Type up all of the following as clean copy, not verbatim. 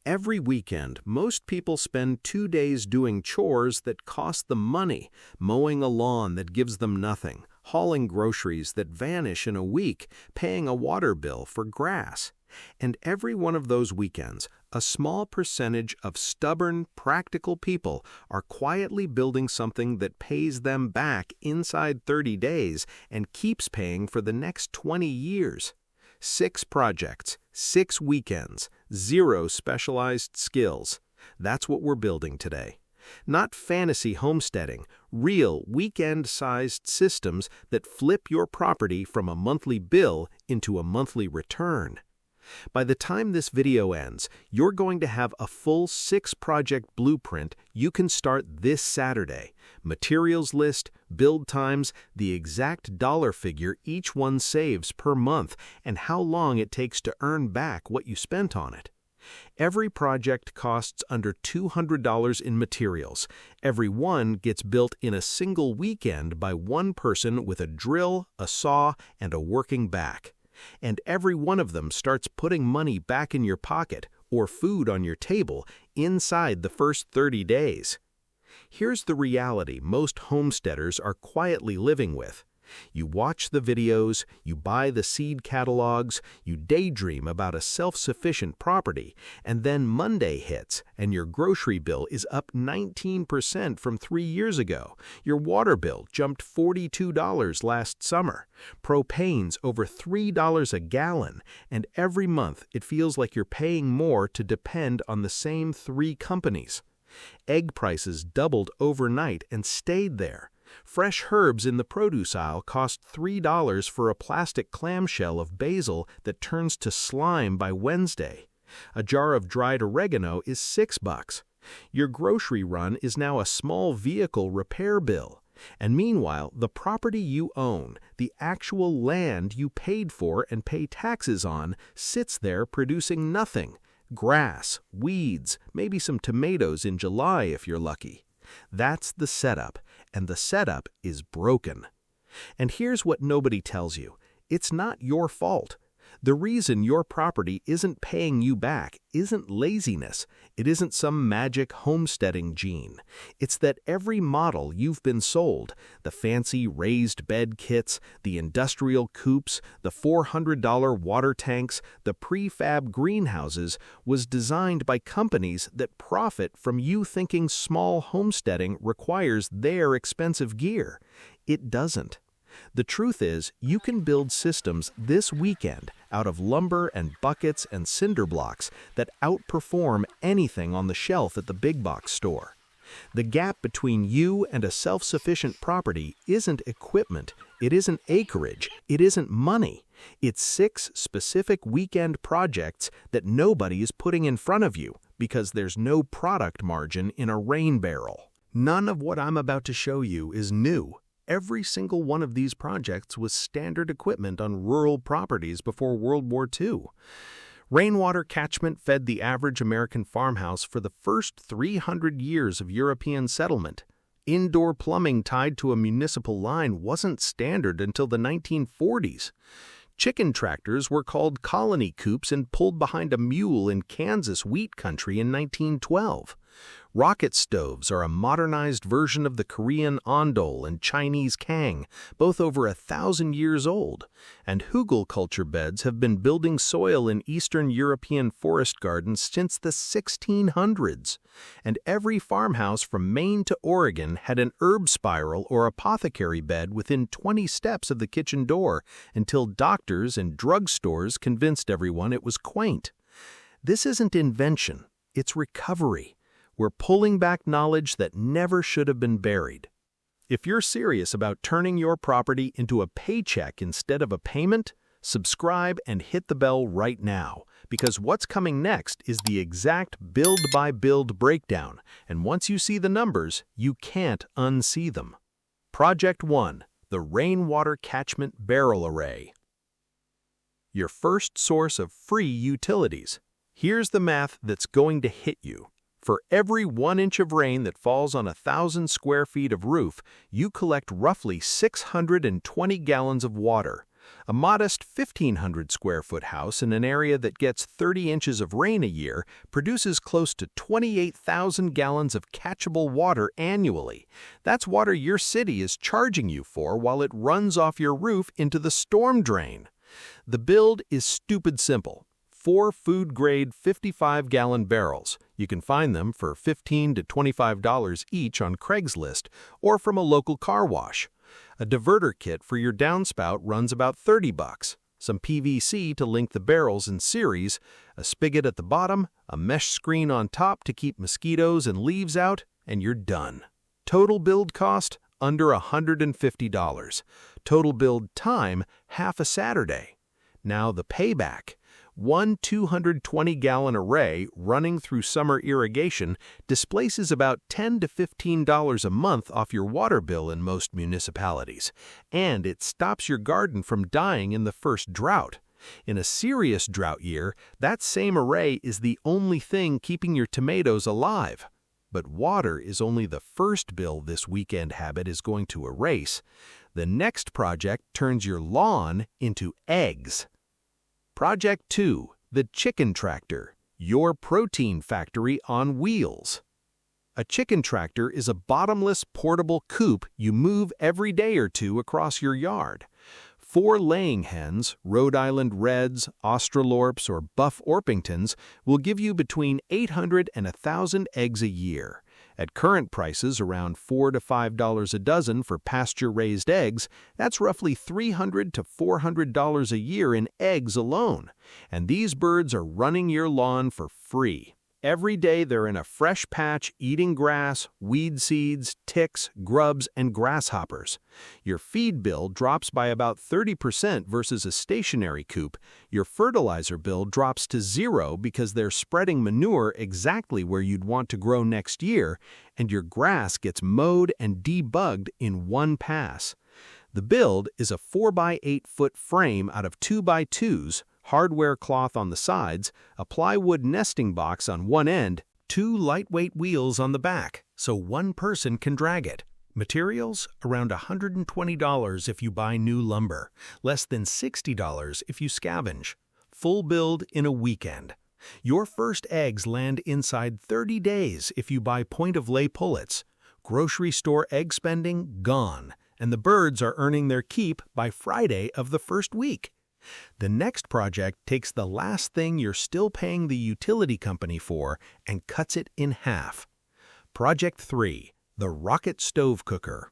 Every weekend, most people spend 2 days doing chores that cost them money, mowing a lawn that gives them nothing, hauling groceries that vanish in a week, paying a water bill for grass. And every one of those weekends, a small percentage of stubborn, practical people are quietly building something that pays them back inside 30 days and keeps paying for the next 20 years. 6 projects, 6 weekends, 0 specialized skills. That's what we're building today. Not fantasy homesteading, real weekend-sized systems that flip your property from a monthly bill into a monthly return. By the time this video ends, you're going to have a full 6-project blueprint you can start this Saturday. Materials list, build times, the exact dollar figure each one saves per month, and how long it takes to earn back what you spent on it. Every project costs under $200 in materials. Every one gets built in a single weekend by one person with a drill, a saw, and a working back. And every one of them starts putting money back in your pocket or food on your table inside the first 30 days. Here's the reality most homesteaders are quietly living with. You watch the videos, you buy the seed catalogs, you daydream about a self-sufficient property, and then Monday hits and your grocery bill is up 19% from 3 years ago. Your water bill jumped $42 last summer. Propane's over $3 a gallon, and every month it feels like you're paying more to depend on the same 3 companies. Egg prices doubled overnight and stayed there. Fresh herbs in the produce aisle cost $3 for a plastic clamshell of basil that turns to slime by Wednesday. A jar of dried oregano is $6. Your grocery run is now a small vehicle repair bill. And meanwhile, the property you own, the actual land you paid for and pay taxes on, sits there producing nothing. Grass, weeds, maybe some tomatoes in July if you're lucky. That's the setup, and the setup is broken. And here's what nobody tells you. It's not your fault. The reason your property isn't paying you back isn't laziness. It isn't some magic homesteading gene. It's that every model you've been sold, the fancy raised bed kits, the industrial coops, the $400 water tanks, the prefab greenhouses, was designed by companies that profit from you thinking small homesteading requires their expensive gear. It doesn't. The truth is, you can build systems this weekend out of lumber and buckets and cinder blocks that outperform anything on the shelf at the big box store. The gap between you and a self-sufficient property isn't equipment, it isn't acreage, it isn't money. It's 6 specific weekend projects that nobody is putting in front of you because there's no product margin in a rain barrel. None of what I'm about to show you is new. Every single one of these projects was standard equipment on rural properties before World War II. Rainwater catchment fed the average American farmhouse for the first 300 years of European settlement. Indoor plumbing tied to a municipal line wasn't standard until the 1940s. Chicken tractors were called colony coops and pulled behind a mule in Kansas wheat country in 1912. Rocket stoves are a modernized version of the Korean ondol and Chinese kang, both over 1,000 years old. And Hugelkultur beds have been building soil in Eastern European forest gardens since the 1600s. And every farmhouse from Maine to Oregon had an herb spiral or apothecary bed within 20 steps of the kitchen door until doctors and drugstores convinced everyone it was quaint. This isn't invention, it's recovery. We're pulling back knowledge that never should have been buried. If you're serious about turning your property into a paycheck instead of a payment, subscribe and hit the bell right now, because what's coming next is the exact build-by-build breakdown, and once you see the numbers, you can't unsee them. Project 1, the Rainwater Catchment Barrel Array. Your first source of free utilities. Here's the math that's going to hit you. For every 1 inch of rain that falls on 1,000 square feet of roof, you collect roughly 620 gallons of water. A modest 1,500 square foot house in an area that gets 30 inches of rain a year produces close to 28,000 gallons of catchable water annually. That's water your city is charging you for while it runs off your roof into the storm drain. The build is stupid simple. 4 food-grade 55-gallon barrels. You can find them for $15 to $25 each on Craigslist or from a local car wash. A diverter kit for your downspout runs about $30. Some PVC to link the barrels in series, a spigot at the bottom, a mesh screen on top to keep mosquitoes and leaves out, and you're done. Total build cost, under $150. Total build time, half a Saturday. Now the payback. One 220-gallon array running through summer irrigation displaces about $10 to $15 a month off your water bill in most municipalities, and it stops your garden from dying in the first drought. In a serious drought year, that same array is the only thing keeping your tomatoes alive. But water is only the first bill this weekend habit is going to erase. The next project turns your lawn into eggs. Project 2, the Chicken Tractor, your protein factory on wheels. A chicken tractor is a bottomless portable coop you move every day or two across your yard. 4 laying hens, Rhode Island Reds, Australorps, or Buff Orpingtons will give you between 800 and 1,000 eggs a year. At current prices around $4 to $5 a dozen for pasture-raised eggs, that's roughly $300 to $400 a year in eggs alone. And these birds are running your lawn for free. Every day they're in a fresh patch eating grass, weed seeds, ticks, grubs, and grasshoppers. Your feed bill drops by about 30% versus a stationary coop. Your fertilizer bill drops to 0 because they're spreading manure exactly where you'd want to grow next year, and your grass gets mowed and debugged in one pass. The build is a 4x8-foot frame out of 2x2s, hardware cloth on the sides, a plywood nesting box on one end, 2 lightweight wheels on the back, so one person can drag it. Materials, around $120 if you buy new lumber, less than $60 if you scavenge. Full build in a weekend. Your first eggs land inside 30 days if you buy point-of-lay pullets. Grocery store egg spending, gone, and the birds are earning their keep by Friday of the first week. The next project takes the last thing you're still paying the utility company for and cuts it in half. Project 3, the Rocket Stove Cooker.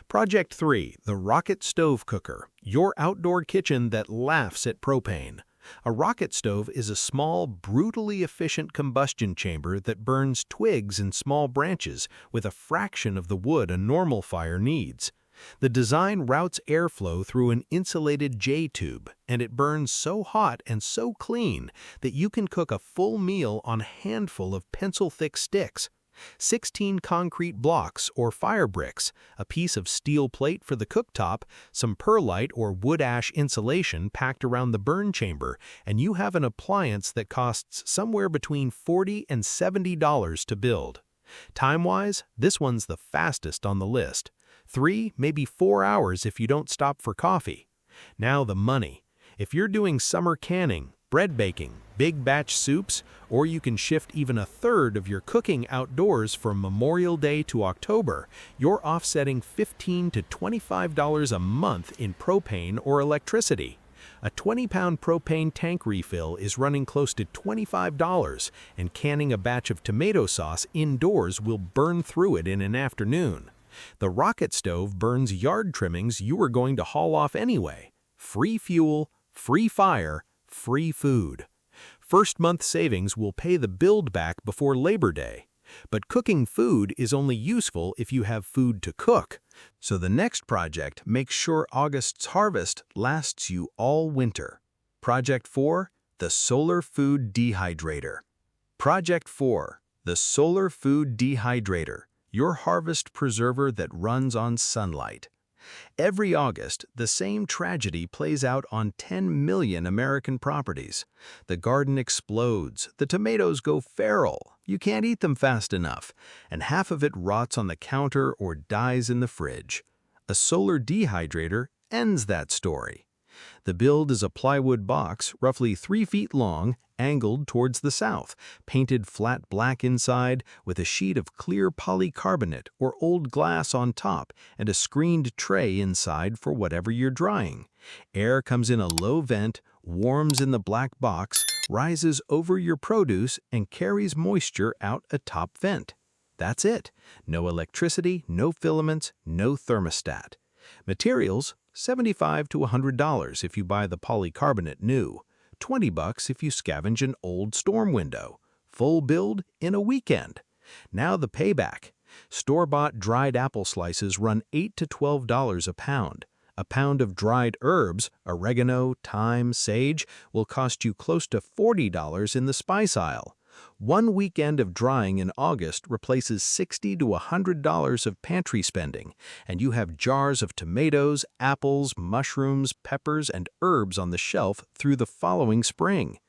Project 3, the Rocket Stove Cooker, your outdoor kitchen that laughs at propane. A rocket stove is a small, brutally efficient combustion chamber that burns twigs and small branches with a fraction of the wood a normal fire needs. The design routes airflow through an insulated J-tube, and it burns so hot and so clean that you can cook a full meal on a handful of pencil-thick sticks. 16 concrete blocks or fire bricks, a piece of steel plate for the cooktop, some perlite or wood ash insulation packed around the burn chamber, and you have an appliance that costs somewhere between $40 and $70 to build. Time-wise, this one's the fastest on the list. 3, maybe 4 hours if you don't stop for coffee. Now the money. If you're doing summer canning, bread baking, big batch soups, or you can shift even a third of your cooking outdoors from Memorial Day to October, you're offsetting $15 to $25 a month in propane or electricity. A 20-pound propane tank refill is running close to $25, and canning a batch of tomato sauce indoors will burn through it in an afternoon. The rocket stove burns yard trimmings you were going to haul off anyway. Free fuel, free fire, free food. First month savings will pay the build back before Labor Day. But cooking food is only useful if you have food to cook. So the next project makes sure August's harvest lasts you all winter. Project 4, the Solar Food Dehydrator. Project 4, the Solar Food Dehydrator, your harvest preserver that runs on sunlight. Every August, the same tragedy plays out on 10 million American properties. The garden explodes, the tomatoes go feral, you can't eat them fast enough, and half of it rots on the counter or dies in the fridge. A solar dehydrator ends that story. The build is a plywood box, roughly 3 feet long, angled towards the south, painted flat black inside with a sheet of clear polycarbonate or old glass on top and a screened tray inside for whatever you're drying. Air comes in a low vent, warms in the black box, rises over your produce, and carries moisture out a top vent. That's it. No electricity, no filaments, no thermostat. Materials, $75 to $100 if you buy the polycarbonate new. $20 if you scavenge an old storm window. Full build in a weekend. Now the payback. Store-bought dried apple slices run $8 to $12 a pound. A pound of dried herbs, oregano, thyme, sage, will cost you close to $40 in the spice aisle. One weekend of drying in August replaces $60 to $100 of pantry spending, and you have jars of tomatoes, apples, mushrooms, peppers, and herbs on the shelf through the following spring.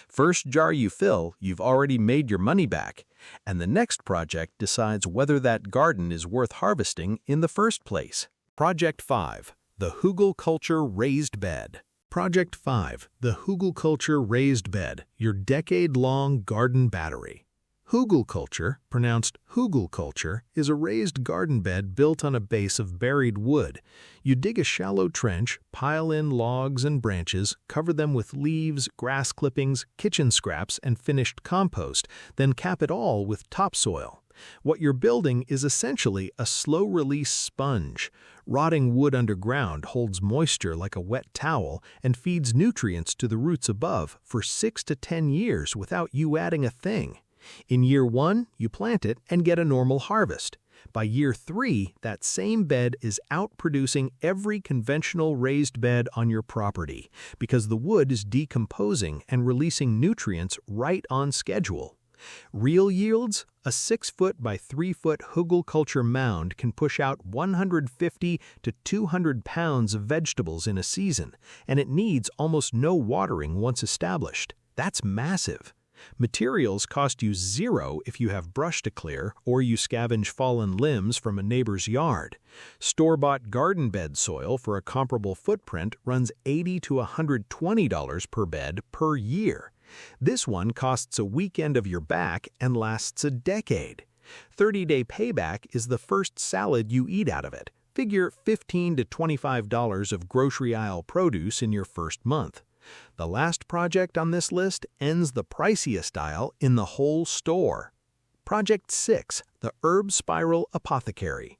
First jar you fill, you've already made your money back, and the next project decides whether that garden is worth harvesting in the first place. Project 5. The Hugelkultur Raised Bed. Project 5. The Hugelkultur Raised Bed, your decade-long garden battery. Hugelkultur, pronounced Hugelkultur, is a raised garden bed built on a base of buried wood. You dig a shallow trench, pile in logs and branches, cover them with leaves, grass clippings, kitchen scraps, and finished compost, then cap it all with topsoil. What you're building is essentially a slow-release sponge. Rotting wood underground holds moisture like a wet towel and feeds nutrients to the roots above for 6 to 10 years without you adding a thing. In year 1, you plant it and get a normal harvest. By year 3, that same bed is outproducing every conventional raised bed on your property because the wood is decomposing and releasing nutrients right on schedule. Real yields? A 6-foot by 3-foot Hugelkultur mound can push out 150 to 200 pounds of vegetables in a season, and it needs almost no watering once established. That's massive. Materials cost you $0 if you have brush to clear or you scavenge fallen limbs from a neighbor's yard. Store-bought garden bed soil for a comparable footprint runs $80 to $120 per bed per year. This one costs a weekend of your back and lasts a decade. 30-day payback is the first salad you eat out of it. Figure $15 to $25 of grocery aisle produce in your first month. The last project on this list ends the priciest aisle in the whole store. Project 6. The Herb Spiral Apothecary.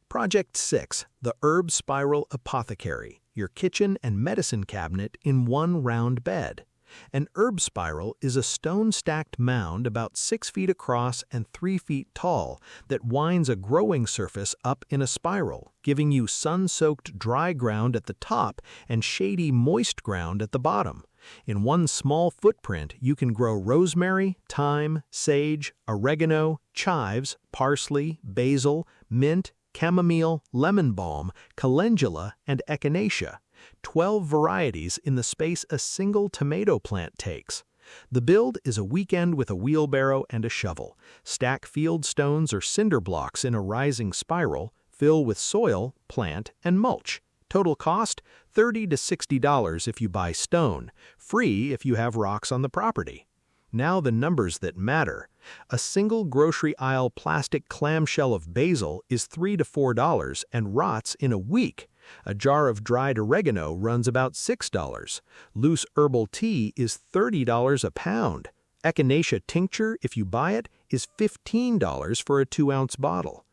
Project 6. The Herb Spiral Apothecary, your kitchen and medicine cabinet in one round bed. An herb spiral is a stone-stacked mound about 6 feet across and 3 feet tall that winds a growing surface up in a spiral, giving you sun-soaked dry ground at the top and shady moist ground at the bottom. In one small footprint, you can grow rosemary, thyme, sage, oregano, chives, parsley, basil, mint, chamomile, lemon balm, calendula, and echinacea. 12 varieties in the space a single tomato plant takes. The build is a weekend with a wheelbarrow and a shovel. Stack field stones or cinder blocks in a rising spiral, fill with soil, plant, and mulch. Total cost, $30 to $60 if you buy stone, free if you have rocks on the property. Now the numbers that matter. A single grocery aisle plastic clamshell of basil is $3 to $4 and rots in a week. A jar of dried oregano runs about $6. Loose herbal tea is $30 a pound. Echinacea tincture, if you buy it, is $15 for a 2-ounce bottle.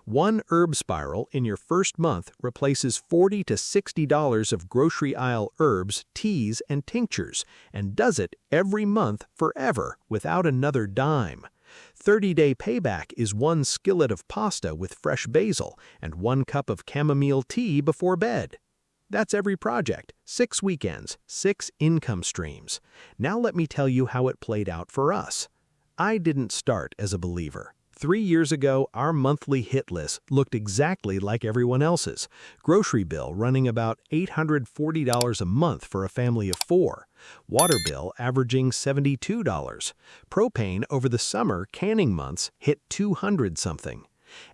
One herb spiral in your first month replaces $40 to $60 of grocery aisle herbs, teas, and tinctures, and does it every month forever without another dime. 30-day payback is 1 skillet of pasta with fresh basil and 1 cup of chamomile tea before bed. That's every project, 6 weekends, 6 income streams. Now let me tell you how it played out for us. I didn't start as a believer. 3 years ago, our monthly hit list looked exactly like everyone else's. Grocery bill running about $840 a month for a family of 4. Water bill averaging $72. Propane over the summer canning months hit $200-something.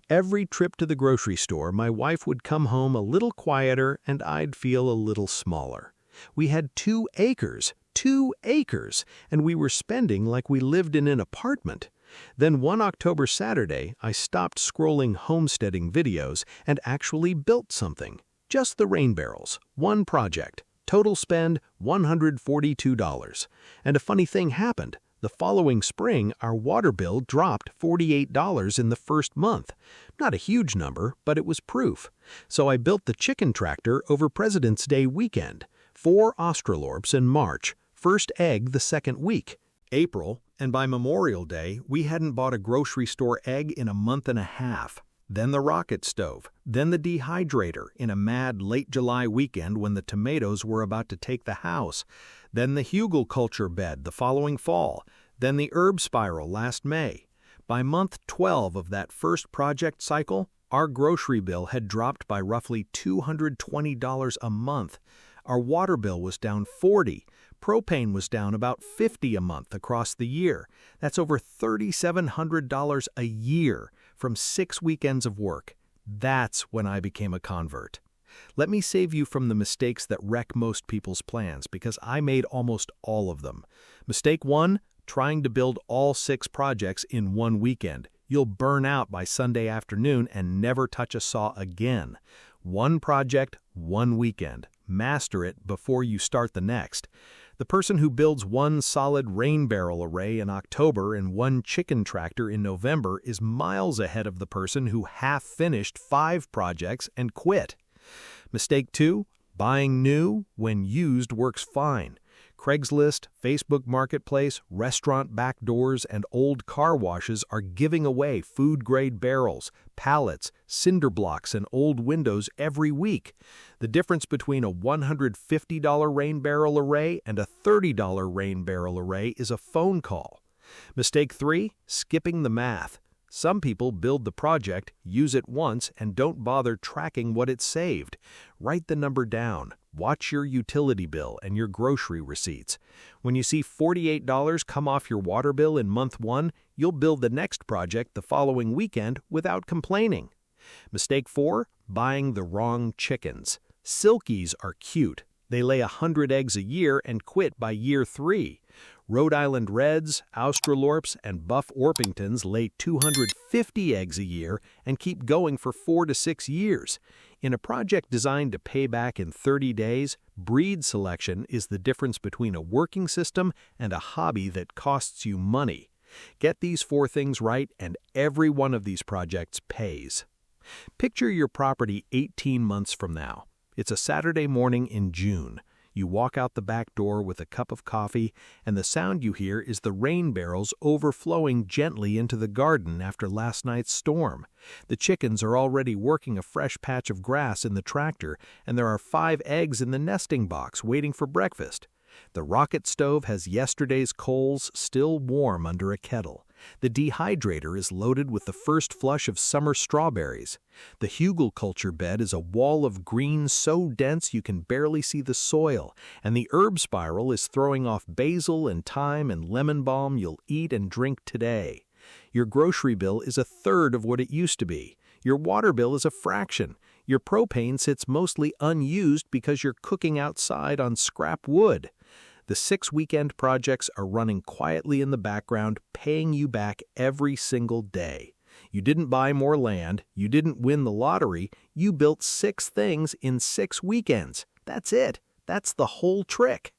Every trip to the grocery store, my wife would come home a little quieter and I'd feel a little smaller. We had 2 acres, 2 acres, and we were spending like we lived in an apartment. Then one October Saturday, I stopped scrolling homesteading videos and actually built something. Just the rain barrels, one project. Total spend $142. And a funny thing happened. The following spring, our water bill dropped $48 in the first month. Not a huge number, but it was proof. So I built the chicken tractor over President's Day weekend. 4 Australorps in March, first egg the second week. April, and by Memorial Day, we hadn't bought a grocery store egg in a month and a half. Then the rocket stove, then the dehydrator in a mad late July weekend when the tomatoes were about to take the house, then the Hugelkultur bed the following fall, then the herb spiral last May. By month 12 of that first project cycle, our grocery bill had dropped by roughly $220 a month. Our water bill was down $40. Propane was down about $50 a month across the year. That's over $3,700 a year from 6 weekends of work. That's when I became a convert. Let me save you from the mistakes that wreck most people's plans, because I made almost all of them. Mistake 1, trying to build all 6 projects in one weekend. You'll burn out by Sunday afternoon and never touch a saw again. One project, one weekend. Master it before you start the next. The person who builds one solid rain barrel array in October and one chicken tractor in November is miles ahead of the person who half-finished 5 projects and quit. Mistake 2, buying new when used works fine. Craigslist, Facebook Marketplace, restaurant back doors, and old car washes are giving away food-grade barrels, pallets, cinder blocks, and old windows every week. The difference between a $150 rain barrel array and a $30 rain barrel array is a phone call. Mistake 3, skipping the math. Some people build the project, use it once, and don't bother tracking what it saved. Write the number down. Watch your utility bill and your grocery receipts. When you see $48 come off your water bill in month 1, you'll build the next project the following weekend without complaining. Mistake 4, buying the wrong chickens. Silkies are cute. They lay 100 eggs a year and quit by year 3. Rhode Island Reds, Australorps, and Buff Orpingtons lay 250 eggs a year and keep going for 4 to 6 years. In a project designed to pay back in 30 days, breed selection is the difference between a working system and a hobby that costs you money. Get these 4 things right, and every one of these projects pays. Picture your property 18 months from now. It's a Saturday morning in June. You walk out the back door with a cup of coffee, and the sound you hear is the rain barrels overflowing gently into the garden after last night's storm. The chickens are already working a fresh patch of grass in the tractor, and there are 5 eggs in the nesting box waiting for breakfast. The rocket stove has yesterday's coals still warm under a kettle. The dehydrator is loaded with the first flush of summer strawberries. The Hugelkultur bed is a wall of green so dense you can barely see the soil, and the herb spiral is throwing off basil and thyme and lemon balm you'll eat and drink today. Your grocery bill is a third of what it used to be. Your water bill is a fraction. Your propane sits mostly unused because you're cooking outside on scrap wood. The 6 weekend projects are running quietly in the background, paying you back every single day. You didn't buy more land, you didn't win the lottery, you built 6 things in 6 weekends. That's it. That's the whole trick.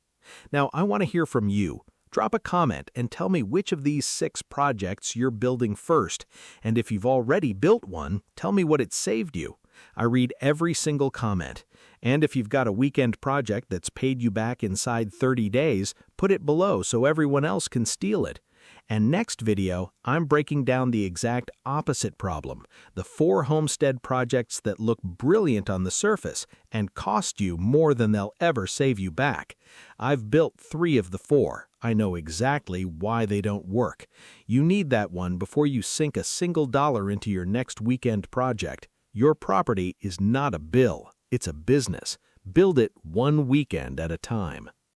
Now, I want to hear from you. Drop a comment and tell me which of these 6 projects you're building first. And if you've already built one, tell me what it saved you. I read every single comment. And if you've got a weekend project that's paid you back inside 30 days, put it below so everyone else can steal it. And next video, I'm breaking down the exact opposite problem, the 4 homestead projects that look brilliant on the surface and cost you more than they'll ever save you back. I've built 3 of the 4. I know exactly why they don't work. You need that one before you sink a single dollar into your next weekend project. Your property is not a bill, it's a business. Build it one weekend at a time.